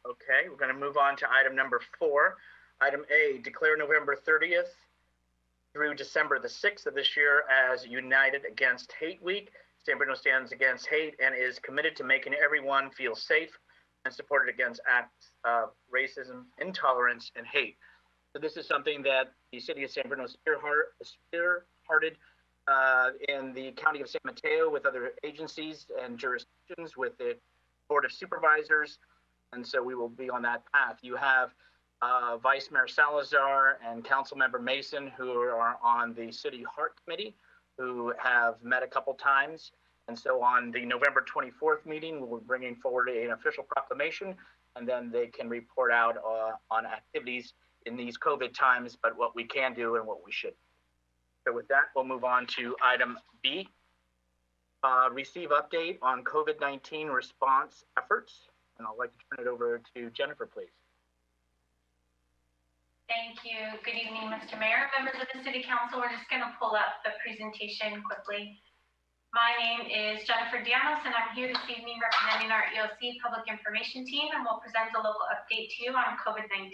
Okay, we're going to move on to item number 4. Item A, declare November 30th through December the 6th of this year as United Against Hate Week. San Bruno stands against hate and is committed to making everyone feel safe and supported against acts of racism, intolerance, and hate. So this is something that the city of San Bruno spearhearted in the county of San Mateo with other agencies and jurisdictions with the Board of Supervisors. And so we will be on that path. You have Vice Mayor Salazar and Councilmember Mason, who are on the City Heart Committee, who have met a couple times. And so on the November 24th meeting, we'll be bringing forward an official proclamation, and then they can report out on activities in these COVID times, but what we can do and what we should. So with that, we'll move on to item B. Receive update on COVID-19 response efforts. And I'd like to turn it over to Jennifer, please. Thank you. Good evening, Mr. Mayor, members of the City Council. We're just going to pull up the presentation quickly. My name is Jennifer Dianos, and I'm here this evening representing our EOC Public Information Team, and we'll present a local update to you on COVID-19.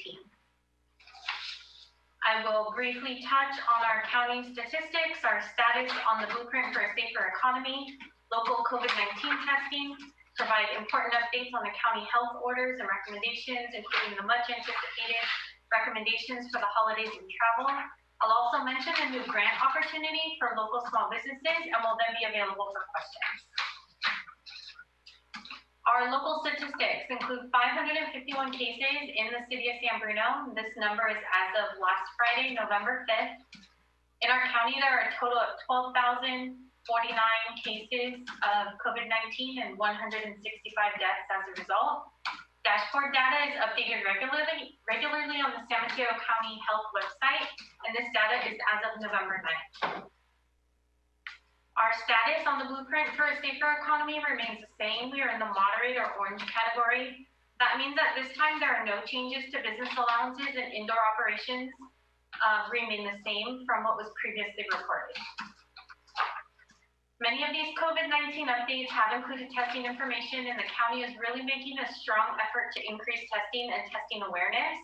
I will briefly touch on our county statistics, our status on the blueprint for a safer economy, local COVID-19 testing, provide important updates on the county health orders and recommendations, including the much anticipated recommendations for the holidays and travel. I'll also mention a new grant opportunity for local small businesses and will then be available for questions. Our local statistics include 551 cases in the city of San Bruno. This number is as of last Friday, November 5th. In our county, there are a total of 12,049 cases of COVID-19 and 165 deaths as a result. Dashboard data is updated regularly on the San Mateo County Health website, and this data is as of November 9th. Our status on the blueprint for a safer economy remains the same. We are in the moderate or orange category. That means at this time there are no changes to business allowances and indoor operations remain the same from what was previously reported. Many of these COVID-19 updates have included testing information, and the county is really making a strong effort to increase testing and testing awareness.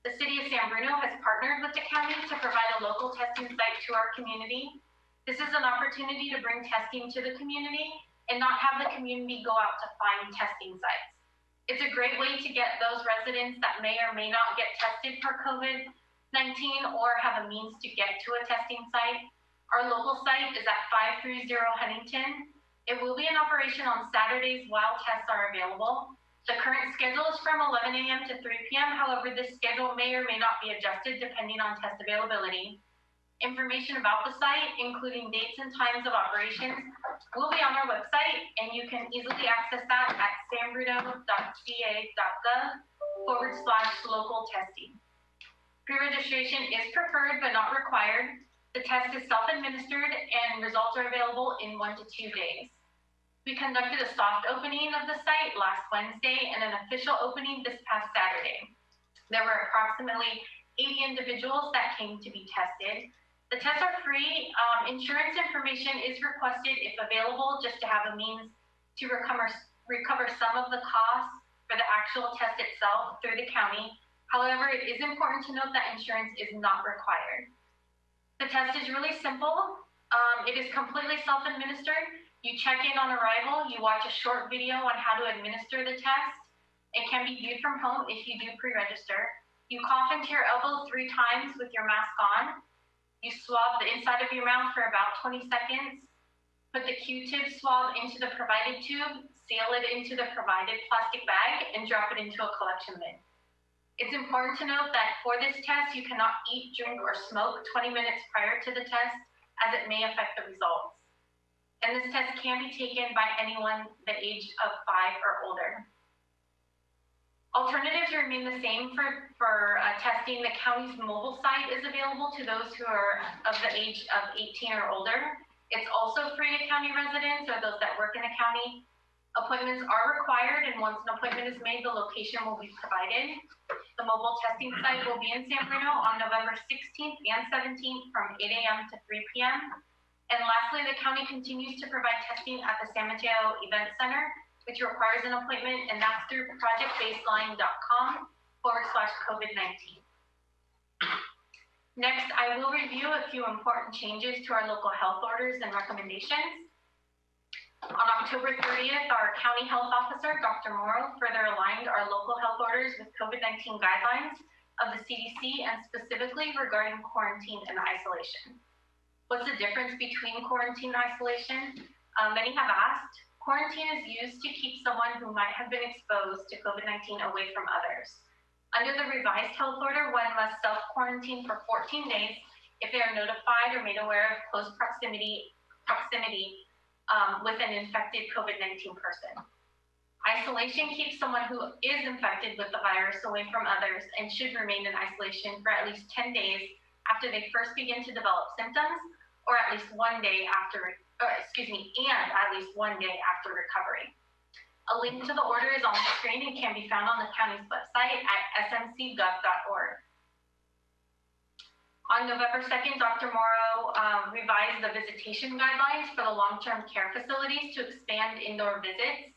The city of San Bruno has partnered with the county to provide a local testing site to our community. This is an opportunity to bring testing to the community and not have the community go out to find testing sites. It's a great way to get those residents that may or may not get tested for COVID-19 or have a means to get to a testing site. Our local site is at 530 Huntington. It will be in operation on Saturdays while tests are available. The current schedule is from 11 a.m. to 3 p.m. However, this schedule may or may not be adjusted depending on test availability. Information about the site, including dates and times of operations, will be on our website, and you can easily access that at sanbruno.ca.gov/local testing. Pre-registration is preferred but not required. The test is self-administered and results are available in 1 to 2 days. We conducted a soft opening of the site last Wednesday and an official opening this past Saturday. There were approximately 80 individuals that came to be tested. The tests are free. Insurance information is requested if available, just to have a means to recover some of the costs for the actual test itself through the county. However, it is important to note that insurance is not required. The test is really simple. It is completely self-administered. You check in on arrival, you watch a short video on how to administer the test. It can be viewed from home if you do pre-register. You cough into your elbow 3 times with your mask on. You swab the inside of your mouth for about 20 seconds. Put the Q-tip swab into the provided tube, seal it into the provided plastic bag, and drop it into a collection bin. It's important to note that for this test, you cannot eat, drink, or smoke 20 minutes prior to the test, as it may affect the results. And this test can be taken by anyone the age of 5 or older. Alternatives remain the same for testing. The county's mobile site is available to those who are of the age of 18 or older. It's also free to county residents or those that work in the county. Appointments are required, and once an appointment is made, the location will be provided. The mobile testing site will be in San Bruno on November 16th and 17th from 8 a.m. to 3 p.m. And lastly, the county continues to provide testing at the San Mateo Event Center. which requires an appointment, and that's through projectbaseline.com/COVID-19. Next, I will review a few important changes to our local health orders and recommendations. On October 30th, our County Health Officer, Dr. Morrow, further aligned our local health orders with COVID-19 guidelines of the CDC and specifically regarding quarantine and isolation. What's the difference between quarantine and isolation? Many have asked. Quarantine is used to keep someone who might have been exposed to COVID-19 away from others. Under the revised health order, one must self-quarantine for 14 days if they are notified or made aware of close proximity with an infected COVID-19 person. Isolation keeps someone who is infected with the virus away from others and should remain in isolation for at least 10 days after they first begin to develop symptoms, or at least 1 day after, and at least 1 day after recovery. A link to the order is on the screen and can be found on the county's website at smcgov.org. On November 2nd, Dr. Morrow revised the visitation guidelines for the long-term care facilities to expand indoor visits.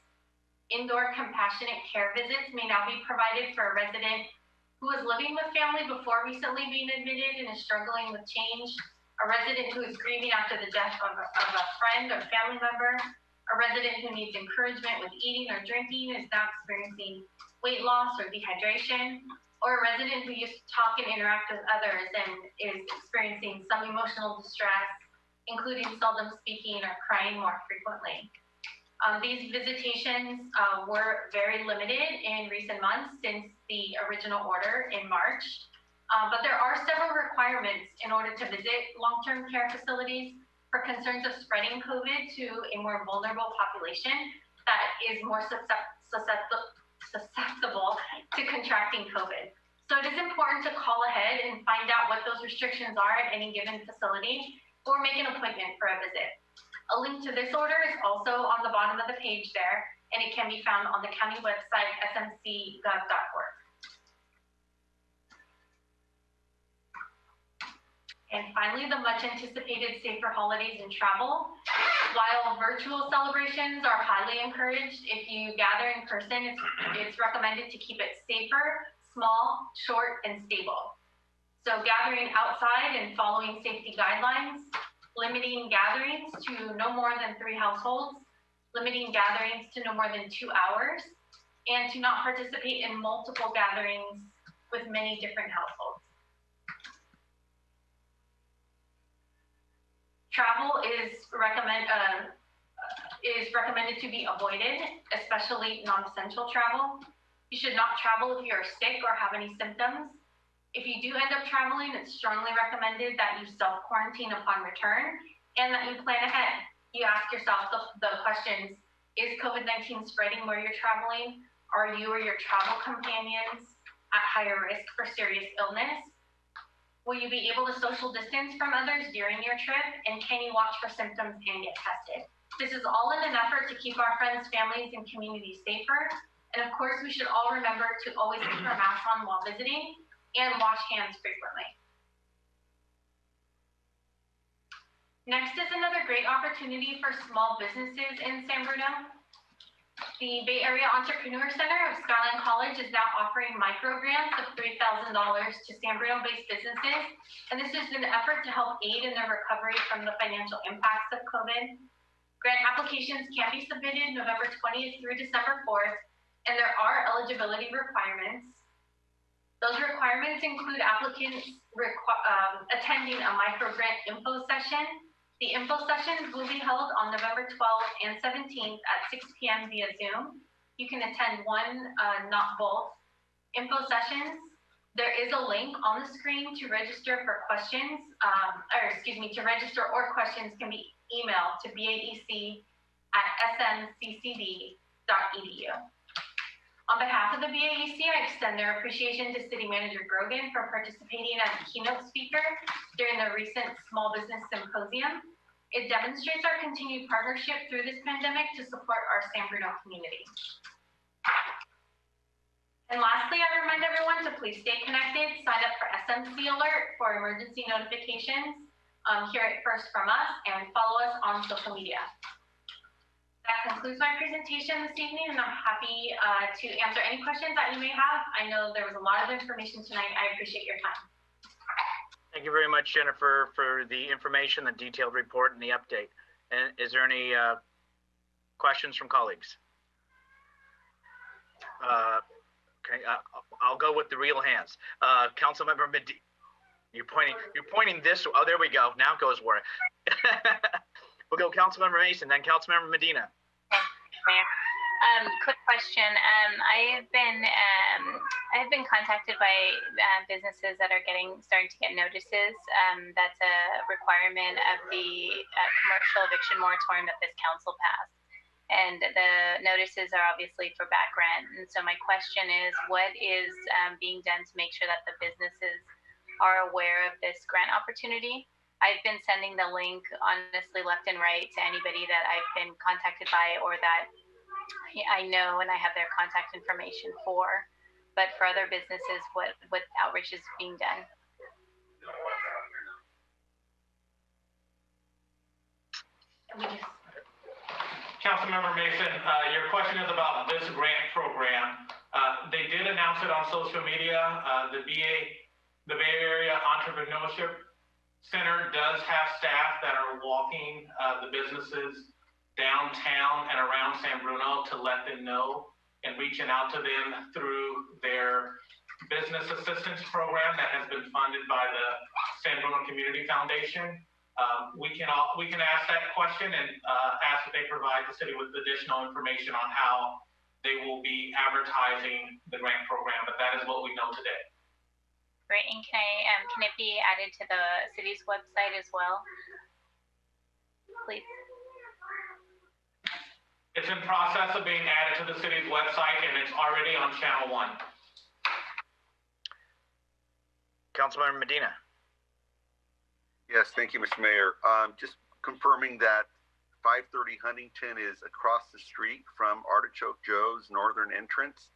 Indoor compassionate care visits may now be provided for a resident who was living with family before recently being admitted and is struggling with change, a resident who is grieving after the death of a friend or family member, a resident who needs encouragement with eating or drinking and is now experiencing weight loss or dehydration, or a resident who used to talk and interact with others and is experiencing some emotional distress, including seldom speaking or crying more frequently. These visitations were very limited in recent months since the original order in March, but there are several requirements in order to visit long-term care facilities for concerns of spreading COVID to a more vulnerable population that is more susceptible to contracting COVID. So it is important to call ahead and find out what those restrictions are at any given facility or make an appointment for a visit. A link to this order is also on the bottom of the page there, and it can be found on the county website, smcgov.org. And finally, the much anticipated safer holidays and travel. While virtual celebrations are highly encouraged, if you gather in person, it's recommended to keep it safer, small, short, and stable. So gathering outside and following safety guidelines, limiting gatherings to no more than 3 households, limiting gatherings to no more than 2 hours, and to not participate in multiple gatherings with many different households. Travel is recommended to be avoided, especially non-essential travel. You should not travel if you are sick or have any symptoms. If you do end up traveling, it's strongly recommended that you self-quarantine upon return and that you plan ahead. You ask yourself the questions, is COVID-19 spreading where you're traveling? Are you or your travel companions at higher risk for serious illness? Will you be able to social distance from others during your trip? And can you watch for symptoms and get tested? This is all in an effort to keep our friends, families, and communities safer. And of course, we should all remember to always keep our masks on while visiting and wash hands frequently. Next is another great opportunity for small businesses in San Bruno. The Bay Area Entrepreneur Center of Skyline College is now offering micro grants of $3,000 to San Bruno-based businesses, and this is an effort to help aid in their recovery from the financial impacts of COVID. Grant applications can be submitted November 20th through December 4th, and there are eligibility requirements. Those requirements include applicants attending a microgrant info session. The info sessions will be held on November 12th and 17th at 6 p.m. via Zoom. You can attend one, not both, info sessions. There is a link on the screen to register for questions, to register or questions can be emailed to baec@smccd.edu. On behalf of the BAEC, I extend their appreciation to City Manager Grogan for participating as a keynote speaker during the recent Small Business Symposium. It demonstrates our continued partnership through this pandemic to support our San Bruno community. And lastly, I remind everyone to please stay connected, sign up for SMC Alert for emergency notifications, hear it first from us, and follow us on social media. That concludes my presentation this evening, and I'm happy to answer any questions that you may have. I know there was a lot of information tonight. I appreciate your time. Thank you very much, Jennifer, for the information, the detailed report, and the update. And is there any questions from colleagues? Okay, I'll go with the real hands. Councilmember Medina, you're pointing this. Oh, there we go. Now it goes where. We'll go Councilmember Mason, then Councilmember Medina. Mayor. Quick question. I've been contacted by businesses that are starting to get notices. That's a requirement of the commercial eviction moratorium that this council passed. And the notices are obviously for back rent. And so my question is, what is being done to make sure that the businesses are aware of this grant opportunity? I've been sending the link, honestly, left and right to anybody that I've been contacted by or that I know and I have their contact information for. But for other businesses, what outreach is being done? Councilmember Mason, your question is about this grant program. They did announce it on social media. The Bay Area Entrepreneurship Center does have staff that are walking the businesses downtown and around San Bruno to let them know and reaching out to them through their business assistance program that has been funded by the San Bruno Community Foundation. We can ask that question and ask that they provide the city with additional information on how they will be advertising the grant program, but that is what we know today. Great, and can it be added to the city's website as well, please? It's in process of being added to the city's website, and it's already on Channel 1. Councilmember Medina. Yes, thank you, Mr. Mayor. Just confirming that 530 Huntington is across the street from Artichoke Joe's northern entrance.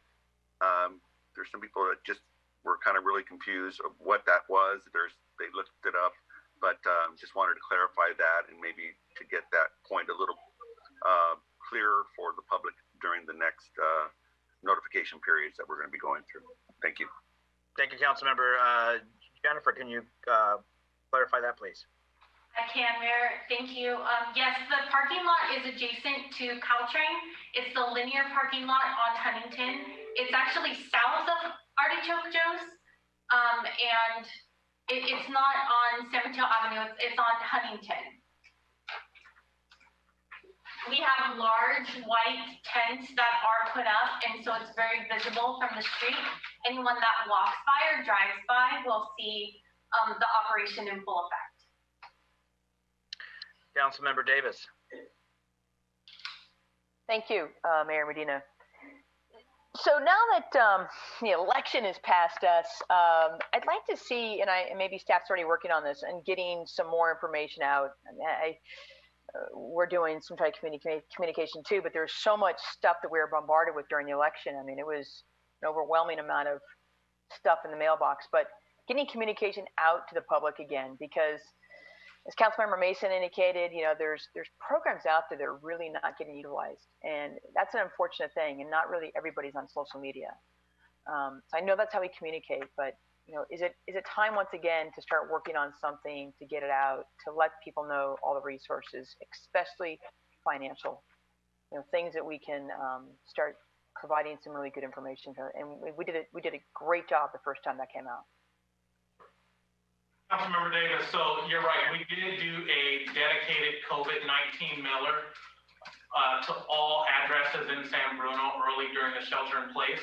There's some people that just were kind of really confused of what that was. They looked it up, but just wanted to clarify that and maybe to get that point a little clearer for the public during the next notification periods that we're going to be going through. Thank you. Thank you, Councilmember. Jennifer, can you clarify that, please? I can, Mayor. Thank you. Yes, the parking lot is adjacent to Caltrain. It's the linear parking lot on Huntington. It's actually south of Artichoke Joe's, and it's not on San Mateo Avenue. It's on Huntington. We have large white tents that are put up, and so it's very visible from the street. Anyone that walks by or drives by will see the operation in full effect. Councilmember Davis. Thank you, Mayor Medina. So now that the election is past us, I'd like to see, and maybe staff's already working on this, and getting some more information out. We're doing some type of communication too, but there's so much stuff that we were bombarded with during the election. I mean, it was an overwhelming amount of stuff in the mailbox, but getting communication out to the public again, because as Councilmember Mason indicated, there's programs out there that are really not getting utilized, and that's an unfortunate thing. And not really everybody's on social media. So I know that's how we communicate, but is it time once again to start working on something to get it out, to let people know all the resources, especially financial, things that we can start providing some really good information for. And we did a great job the first time that came out. Councilmember Davis, so you're right. We did do a dedicated COVID-19 mailer to all addresses in San Bruno early during the shelter in place.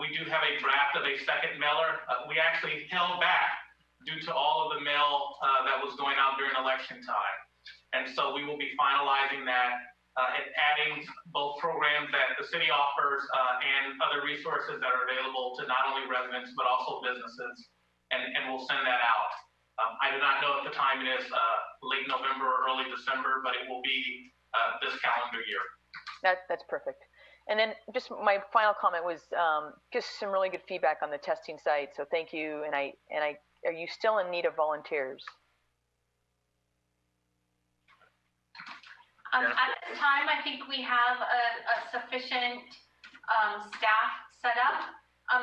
We do have a draft of a second mailer. We actually held back due to all of the mail that was going out during election time. And so we will be finalizing that and adding both programs that the city offers and other resources that are available to not only residents, but also businesses. And we'll send that out. I do not know if the time is late November or early December, but it will be this calendar year. That's perfect. And then just my final comment was just some really good feedback on the testing site. So thank you. And are you still in need of volunteers? At this time, I think we have a sufficient staff set up.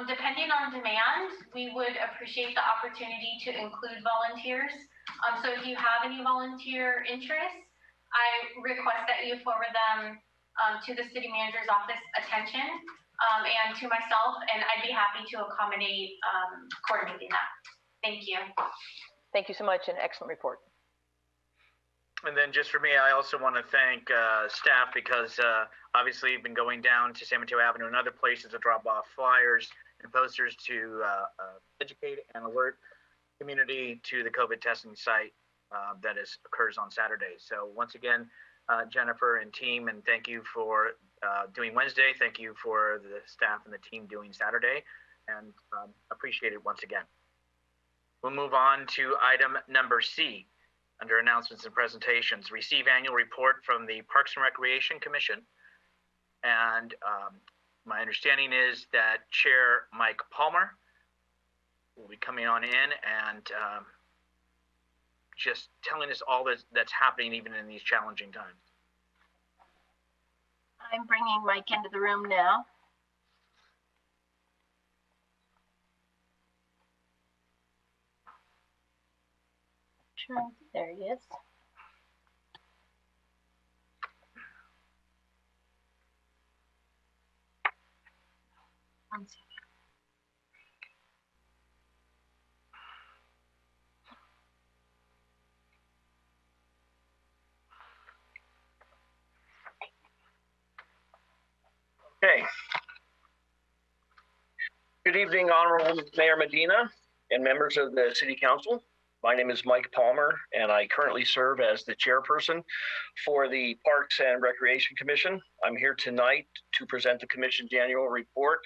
Depending on demand, we would appreciate the opportunity to include volunteers. So if you have any volunteer interests, I request that you forward them to the city manager's office attention and to myself, and I'd be happy to accommodate coordinating that. Thank you. Thank you so much, an excellent report. And then just for me, I also want to thank staff because obviously you've been going down to San Mateo Avenue and other places to drop off flyers and posters to educate and alert community to the COVID testing site that occurs on Saturday. So once again, Jennifer and team, and thank you for doing Wednesday. Thank you for the staff and the team doing Saturday, and appreciate it once again. We'll move on to item number C. Under announcements and presentations, receive annual report from the Parks and Recreation Commission. And my understanding is that Chair Mike Palmer will be coming on in and just telling us all that's happening even in these challenging times. I'm bringing Mike into the room now. Sure, there he is. One second. Okay. Good evening, Honorable Mayor Medina and members of the City Council. My name is Mike Palmer, and I currently serve as the chairperson for the Parks and Recreation Commission. I'm here tonight to present the Commission's annual report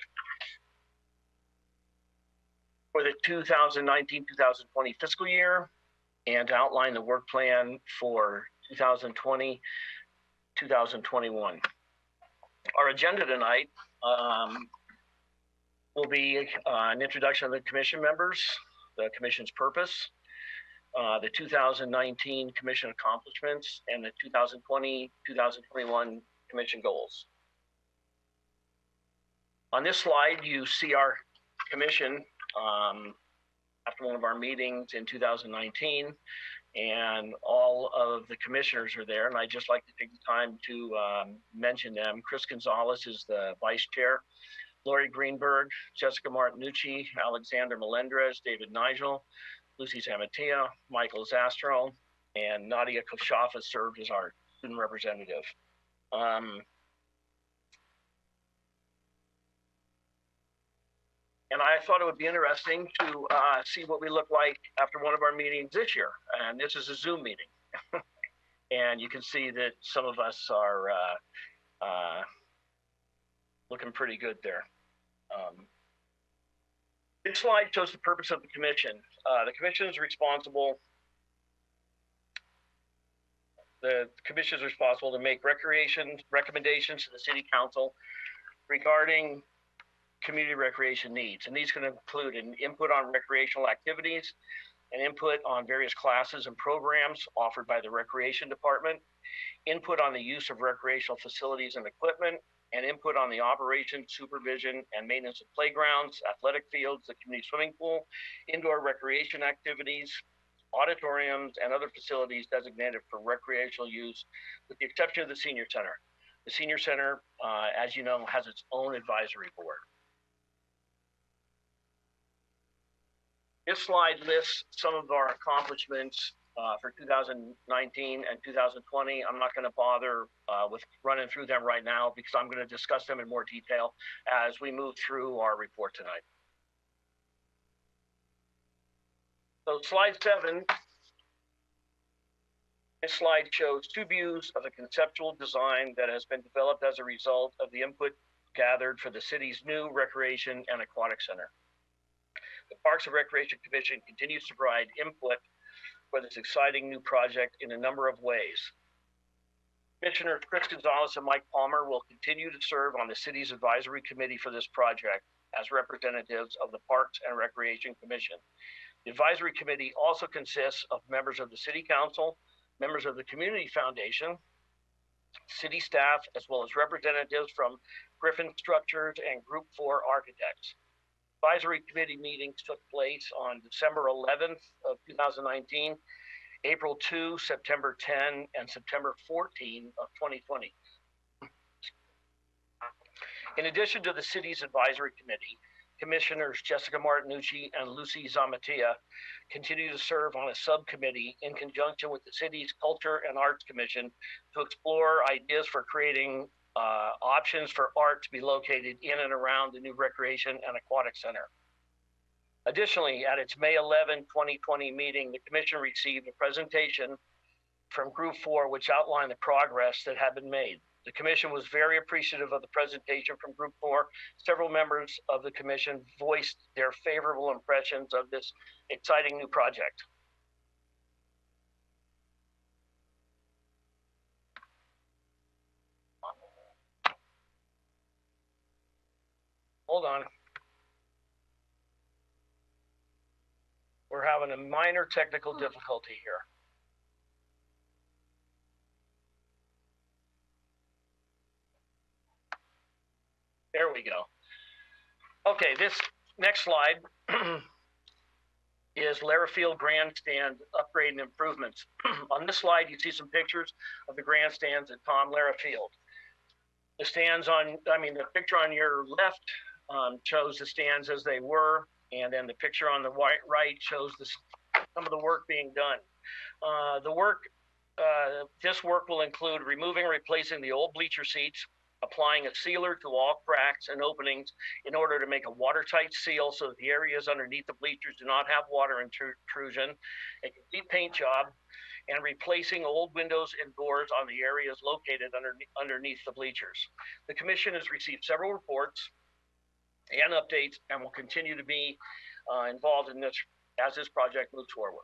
for the 2019-2020 fiscal year and to outline the work plan for 2020-2021. Our agenda tonight will be an introduction of the Commission members, the Commission's purpose, the 2019 Commission accomplishments, and the 2020-2021 Commission goals. On this slide, you see our Commission after one of our meetings in 2019, and all of the commissioners are there. And I'd just like to take the time to mention them. Chris Gonzalez is the vice chair, Lori Greenberg, Jessica Martinucci, Alexander Melendrez, David Nigel, Lucy Zamatea, Michael Zastro, and Nadia Koshafa served as our student representative. And I thought it would be interesting to see what we look like after one of our meetings this year. And this is a Zoom meeting. And you can see that some of us are looking pretty good there. This slide shows the purpose of the Commission. The Commission is responsible. The Commission is responsible to make recommendations to the City Council regarding community recreation needs. And these can include an input on recreational activities, an input on various classes and programs offered by the Recreation Department, input on the use of recreational facilities and equipment, and input on the operation, supervision, and maintenance of playgrounds, athletic fields, the community swimming pool, indoor recreation activities, auditoriums, and other facilities designated for recreational use, with the exception of the Senior Center. The Senior Center, as you know, has its own advisory board. This slide lists some of our accomplishments for 2019 and 2020. I'm not going to bother with running through them right now because I'm going to discuss them in more detail as we move through our report tonight. So slide 7, this slide shows two views of a conceptual design that has been developed as a result of the input gathered for the city's new Recreation and Aquatic Center. The Parks and Recreation Commission continues to provide input for this exciting new project in a number of ways. Commissioners Chris Gonzalez and Mike Palmer will continue to serve on the city's advisory committee for this project as representatives of the Parks and Recreation Commission. The advisory committee also consists of members of the City Council, members of the Community Foundation, city staff, as well as representatives from Griffin Structures and Group 4 Architects. Advisory committee meetings took place on December 11th of 2019, April 2, September 10, and September 14 of 2020. In addition to the city's advisory committee, Commissioners Jessica Martinucci and Lucy Zamatia continue to serve on a subcommittee in conjunction with the city's Culture and Arts Commission to explore ideas for creating options for art to be located in and around the new Recreation and Aquatic Center. Additionally, at its May 11, 2020 meeting, the Commission received a presentation from Group 4 which outlined the progress that had been made. The Commission was very appreciative of the presentation from Group 4. Several members of the Commission voiced their favorable impressions of this exciting new project. Hold on. We're having a minor technical difficulty here. There we go. Okay, this next slide is LARA Field Grandstand upgrade and improvements. On this slide, you see some pictures of the grandstands at Tom LARA Field. The picture on your left shows the stands as they were, and then the picture on the right shows some of the work being done. This work will include removing and replacing the old bleacher seats, applying a sealer to all cracks and openings in order to make a watertight seal so that the areas underneath the bleachers do not have water intrusion, a complete paint job, and replacing old windows and doors on the areas located underneath the bleachers. The Commission has received several reports and updates and will continue to be involved in this as this project moves forward.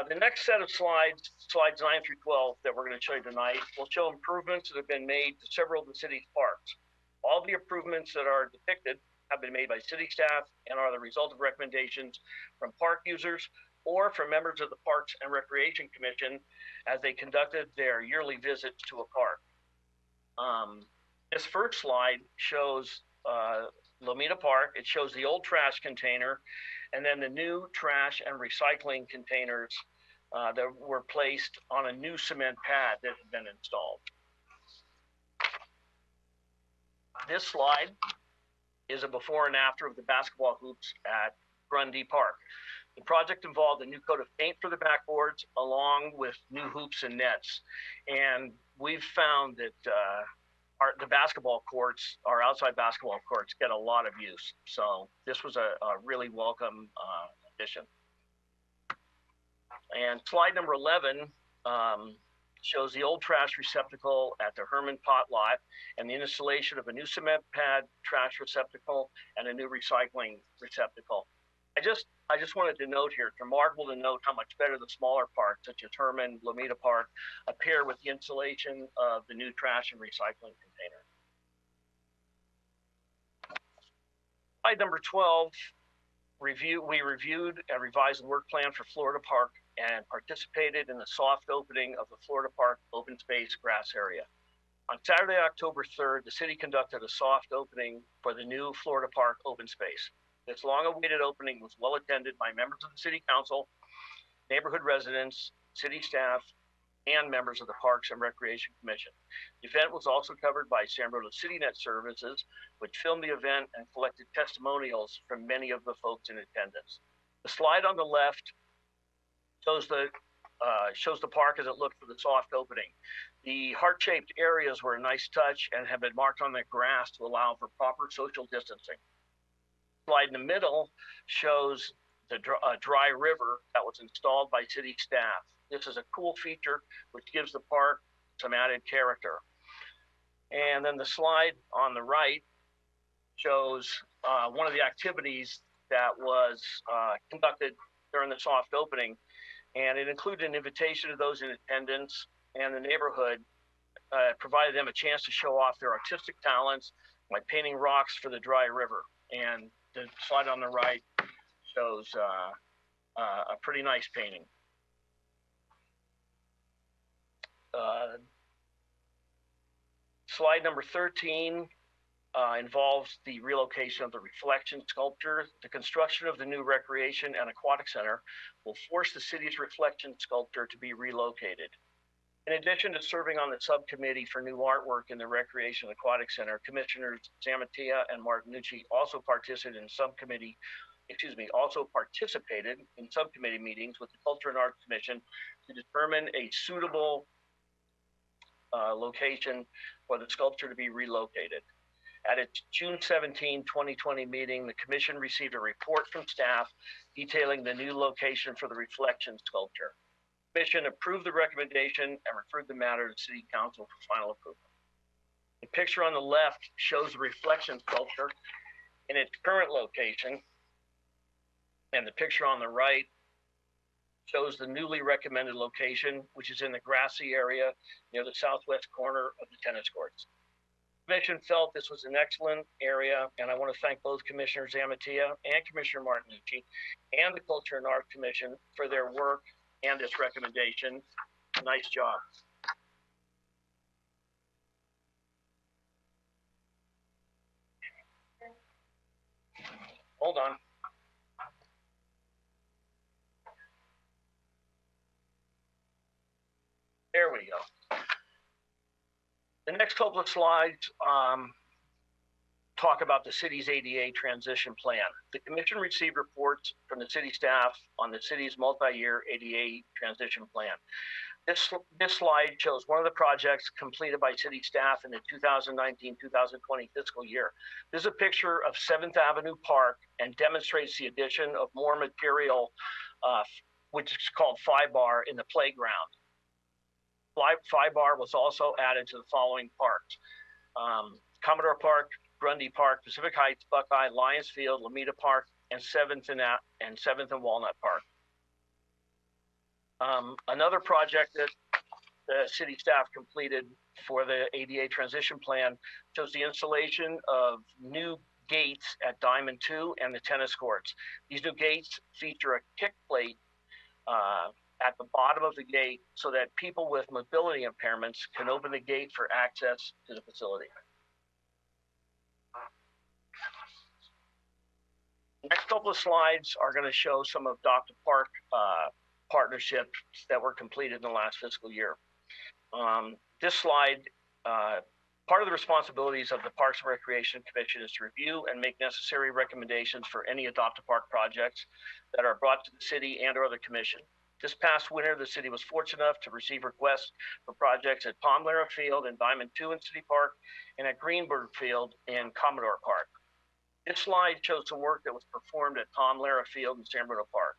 The next set of slides 9 through 12 that we're going to show you tonight, will show improvements that have been made to several of the city's parks. All the improvements that are depicted have been made by city staff and are the result of recommendations from park users or from members of the Parks and Recreation Commission as they conducted their yearly visits to a park. This first slide shows Lomita Park. It shows the old trash container and then the new trash and recycling containers that were placed on a new cement pad that had been installed. This slide is a before and after of the basketball hoops at Grundy Park. The project involved a new coat of paint for the backboards along with new hoops and nets. And we've found that the basketball courts, our outside basketball courts, get a lot of use. So this was a really welcome addition. And slide number 11 shows the old trash receptacle at the Herman Pot Lot and the installation of a new cement pad trash receptacle and a new recycling receptacle. I just wanted to note here, it's remarkable to note how much better the smaller parks, such as Herman, Lomita Park, appear with the installation of the new trash and recycling container. Slide number 12, we reviewed and revised the work plan for Florida Park and participated in the soft opening of the Florida Park open space grass area. On Saturday, October 3rd, the city conducted a soft opening for the new Florida Park open space. This long-awaited opening was well attended by members of the City Council, neighborhood residents, city staff, and members of the Parks and Recreation Commission. The event was also covered by San Bruno CityNet Services, which filmed the event and collected testimonials from many of the folks in attendance. The slide on the left shows the park as it looked for the soft opening. The heart-shaped areas were a nice touch and have been marked on the grass to allow for proper social distancing. Slide in the middle shows the dry river that was installed by city staff. This is a cool feature which gives the park some added character. And then the slide on the right shows one of the activities that was conducted during the soft opening, and it included an invitation to those in attendance and the neighborhood, provided them a chance to show off their artistic talents by painting rocks for the dry river. And the slide on the right shows a pretty nice painting. Slide number 13 involves the relocation of the reflection sculpture. The construction of the new recreation and aquatic center will force the city's reflection sculpture to be relocated. In addition to serving on the subcommittee for new artwork in the Recreation Aquatic Center, Commissioners Zamatia and Martinucci also participated in subcommittee meetings with the Culture and Arts Commission to determine a suitable location for the sculpture to be relocated. At its June 17, 2020 meeting, the commission received a report from staff detailing the new location for the reflection sculpture. The commission approved the recommendation and referred the matter to City Council for final approval. The picture on the left shows the reflection sculpture in its current location, and the picture on the right shows the newly recommended location, which is in the grassy area near the southwest corner of the tennis courts. The commission felt this was an excellent area, and I want to thank both Commissioner Zamatia and Commissioner Martinucci and the Culture and Art Commission for their work and this recommendation. Nice job. Hold on. There we go. The next couple of slides talk about the city's ADA transition plan. The commission received reports from the city staff on the city's multi-year ADA transition plan. This slide shows one of the projects completed by city staff in the 2019-2020 fiscal year. This is a picture of 7th Avenue Park and demonstrates the addition of more material, which is called FIBAR, in the playground. FIBAR was also added to the following parks: Commodore Park, Grundy Park, Pacific Heights, Buckeye, Lions Field, Lomita Park, and 7th and Walnut Park. Another project that the city staff completed for the ADA transition plan shows the installation of new gates at Diamond 2 and the tennis courts. These new gates feature a kick plate at the bottom of the gate so that people with mobility impairments can open the gate for access to the facility. Next couple of slides are going to show some of Dr. Park partnerships that were completed in the last fiscal year. This slide, part of the responsibilities of the Parks and Recreation Commission is to review and make necessary recommendations for any Adopt a Park projects that are brought to the city and or the commission. This past winter, the city was fortunate enough to receive requests for projects at Palm LARA Field and Diamond 2 in City Park and at Greenberg Field in Commodore Park. This slide shows some work that was performed at Palm LARA Field and San Bruno Park.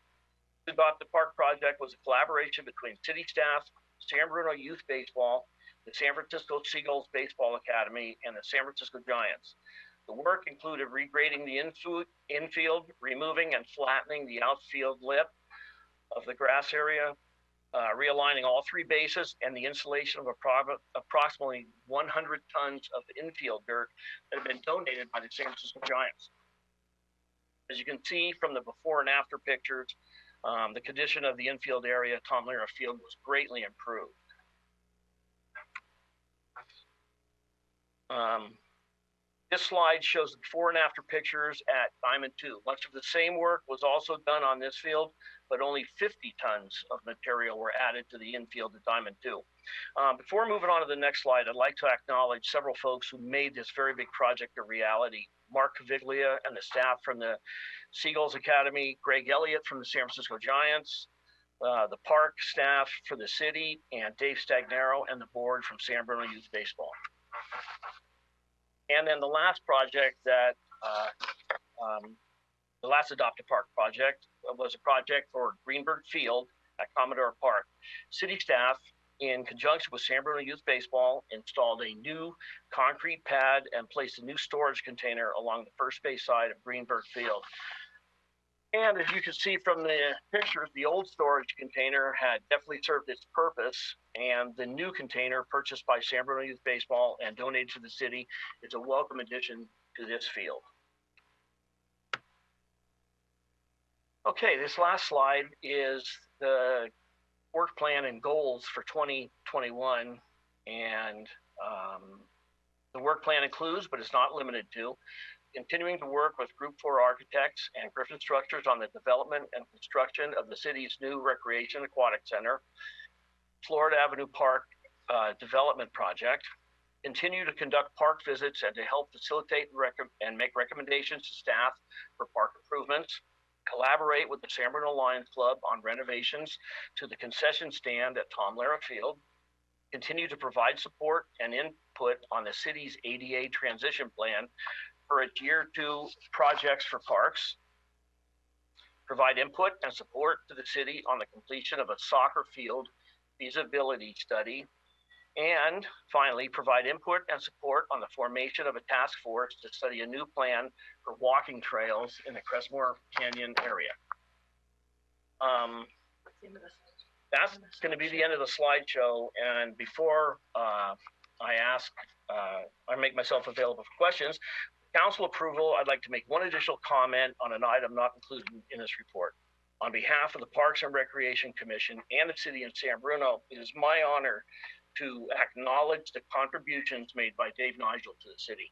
The Adopt a Park project was a collaboration between city staff, San Bruno Youth Baseball, the San Francisco Seagulls Baseball Academy, and the San Francisco Giants. The work included regrading the infield, removing and flattening the outfield lip of the grass area, realigning all 3 bases, and the installation of approximately 100 tons of infield dirt that had been donated by the San Francisco Giants. As you can see from the before and after pictures, the condition of the infield area at Palm LARA Field was greatly improved. This slide shows the before and after pictures at Diamond 2. Much of the same work was also done on this field, but only 50 tons of material were added to the infield at Diamond 2. Before moving on to the next slide, I'd like to acknowledge several folks who made this very big project a reality. Mark Caviglia and the staff from the Seagulls Academy, Greg Elliott from the San Francisco Giants, the park staff for the city, and Dave Stagnaro and the board from San Bruno Youth Baseball. And then the last project that, the last Adopt a Park project was a project for Greenberg Field at Commodore Park. City staff, in conjunction with San Bruno Youth Baseball, installed a new concrete pad and placed a new storage container along the first base side of Greenberg Field. And as you can see from the pictures, the old storage container had definitely served its purpose, and the new container purchased by San Bruno Youth Baseball and donated to the city is a welcome addition to this field. Okay, this last slide is the work plan and goals for 2021. And the work plan includes, but it's not limited to, continuing to work with Group 4 architects and Griffin Structures on the development and construction of the city's new recreation aquatic center, Florida Avenue Park development project, continue to conduct park visits and to help facilitate and make recommendations to staff for park improvements, collaborate with the San Bruno Lions Club on renovations to the concession stand at Tom LARA Field, continue to provide support and input on the city's ADA transition plan for its year 2 projects for parks, provide input and support to the city on the completion of a soccer field feasibility study, and finally, provide input and support on the formation of a task force to study a new plan for walking trails in the Crestmore Canyon area. That's going to be the end of the slideshow. And before I make myself available for questions, council approval, I'd like to make one additional comment on an item not included in this report. On behalf of the Parks and Recreation Commission and the City of San Bruno, it is my honor to acknowledge the contributions made by Dave Nigel to the city.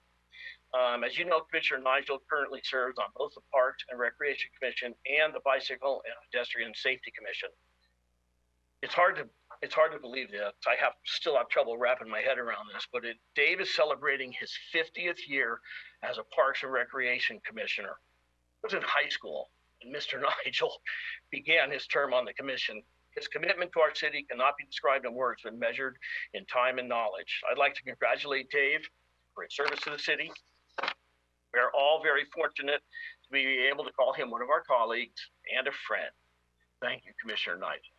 As you know, Commissioner Nigel currently serves on both the Parks and Recreation Commission and the Bicycle and Pedestrian Safety Commission. It's hard to believe this. I still have trouble wrapping my head around this, but Dave is celebrating his 50th year as a Parks and Recreation Commissioner. He was in high school, and Mr. Nigel began his term on the commission. His commitment to our city cannot be described in words, but measured in time and knowledge. I'd like to congratulate Dave for his service to the city. We are all very fortunate to be able to call him one of our colleagues and a friend. Thank you, Commissioner Nigel.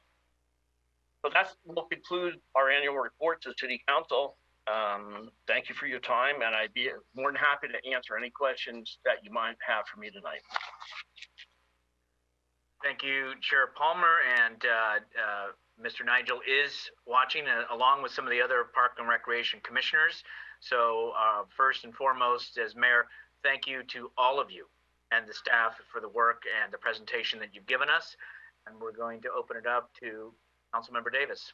So will conclude our annual report to the City Council. Thank you for your time, and I'd be more than happy to answer any questions that you might have for me tonight. Thank you, Chair Palmer, and Mr. Nigel is watching along with some of the other Park and Recreation Commissioners. So first and foremost, as Mayor, thank you to all of you and the staff for the work and the presentation that you've given us. And we're going to open it up to Councilmember Davis.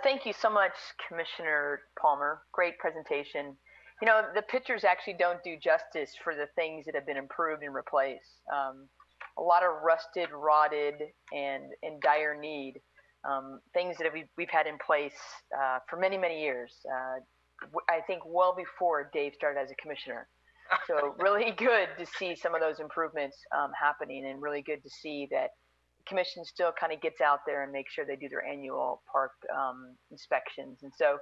Thank you so much, Commissioner Palmer. Great presentation. You know, the pictures actually don't do justice for the things that have been improved and replaced. A lot of rusted, rotted, and in dire need. Things that we've had in place for many, many years. I think well before Dave started as a commissioner. So really good to see some of those improvements happening, and really good to see that the commission still kind of gets out there and makes sure they do their annual park inspections. And so,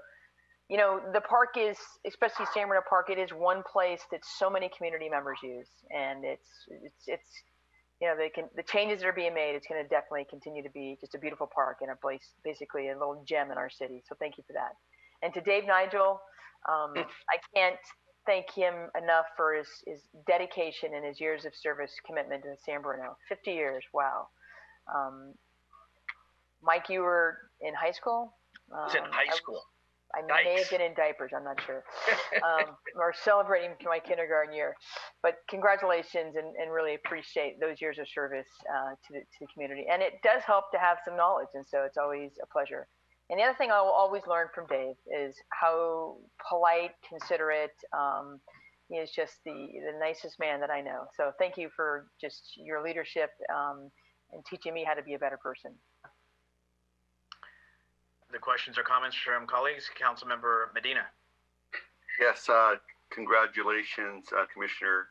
you know, the park is, especially San Bruno Park, it is one place that so many community members use, and it's you know, the changes that are being made, it's going to definitely continue to be just a beautiful park and a place, basically a little gem in our city. So thank you for that. And to Dave Nigel, I can't thank him enough for his dedication and his years of service commitment to San Bruno. 50 years, wow. Mike, you were in high school? I was in high school. I may have been in diapers, I'm not sure. Or celebrating my kindergarten year. But congratulations, and really appreciate those years of service to the community. And it does help to have some knowledge, and so it's always a pleasure. And the other thing I will always learn from Dave is how polite, considerate, he is just the nicest man that I know. So thank you for just your leadership and teaching me how to be a better person. The questions or comments from colleagues? Councilmember Medina. Yes, congratulations, Commissioner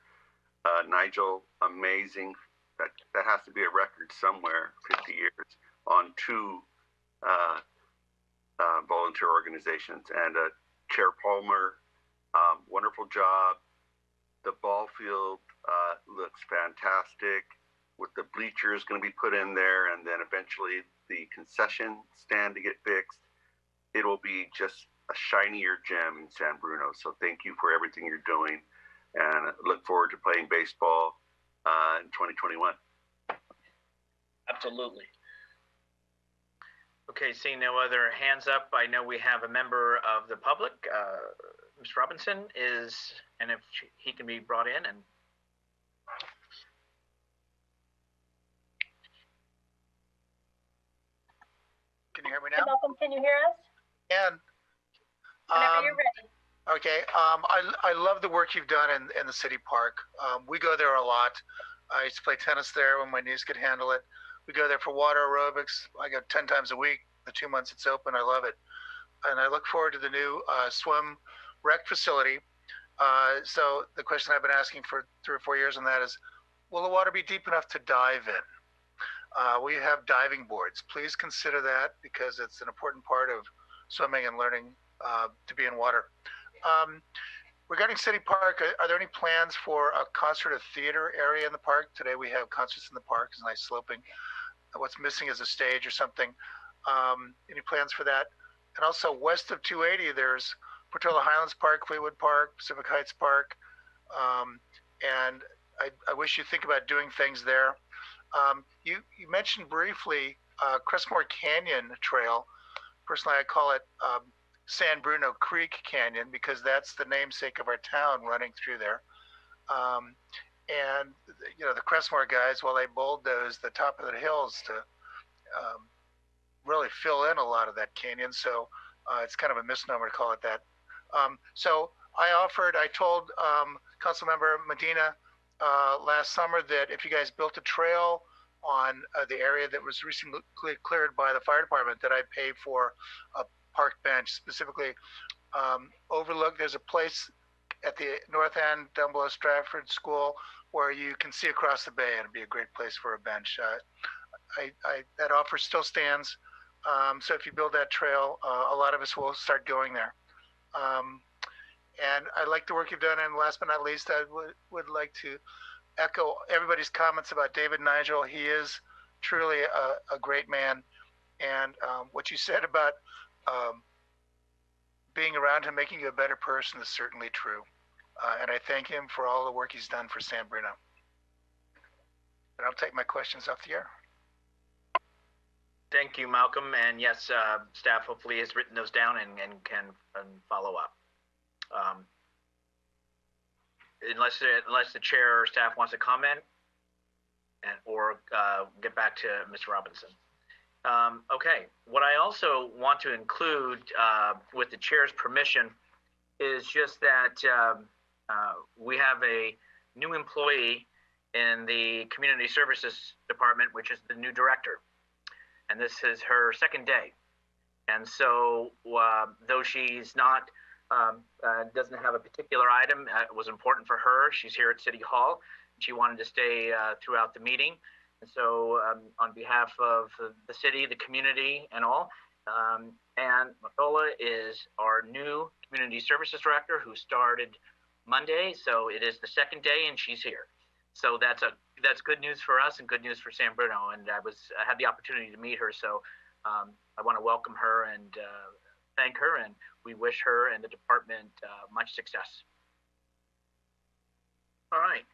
Nigel. Amazing. That has to be a record somewhere, 50 years on 2 volunteer organizations. And Chair Palmer, wonderful job. The ball field looks fantastic with the bleachers going to be put in there, and then eventually the concession stand to get fixed. It will be just a shinier gem in San Bruno. So thank you for everything you're doing, and look forward to playing baseball in 2021. Absolutely. Okay, seeing no other hands up, I know we have a member of the public. Ms. Robinson is, and if he can be brought in. And Can you hear me Hi, now? Malcolm, can you hear us? And Whenever you're ready. okay, I love the work you've done in the city park. We go there a lot. I used to play tennis there when my knees could handle it. We go there for water aerobics. I go 10 times a week. The 2 months it's open, I love it. And I look forward to the new swim rec facility. So the question I've been asking for 3 or 4 years on that is, will the water be deep enough to dive in? We have diving boards. Please consider that because it's an important part of swimming and learning to be in water. Regarding City Park, are there any plans for a concert or theater area in the park? Today we have concerts in the park. It's nice sloping. What's missing is a stage or something. Any plans for that? And also west of 280, there's Portola Highlands Park, Fleetwood Park, Pacific Heights Park. And I wish you'd think about doing things there. You mentioned briefly Crestmore Canyon Trail. Personally, I call it San Bruno Creek Canyon because that's the namesake of our town running through there. And you know, the Crestmore guys, well, they bulldoze the top of the hills to really fill in a lot of that canyon. So it's kind of a misnomer to call it that. So I told Councilmember Medina last summer that if you guys built a trail on the area that was recently cleared by the fire department, that I'd pay for a park bench, specifically overlook. There's a place at the north end down below Stratford School where you can see across the bay, and it'd be a great place for a bench. That offer still stands. So if you build that trail, a lot of us will start going there. And I like the work you've done. And last but not least, I would like to echo everybody's comments about David Nigel. He is truly a great man. And what you said about being around him, making you a better person is certainly true. And I thank him for all the work he's done for San Bruno. And I'll take my questions off the air. Thank you, Malcolm. And yes, staff hopefully has written those down and can follow up. Unless the chair or staff wants to comment or get back to Mr. Robinson. Okay, what I also want to include with the chair's permission is just that we have a new employee in the Community Services Department, which is the new director. And this is her second day. And so though she's not, doesn't have a particular item, it was important for her. She's here at City Hall. She wanted to stay throughout the meeting. And so on behalf of the city, the community, and all, Ann Matola is our new Community Services Director who started Monday. So it is the second day and she's here. So that's good news for us and good news for San Bruno. And I had the opportunity to meet her. So I want to welcome her and thank her, and we wish her and the department much success. All right.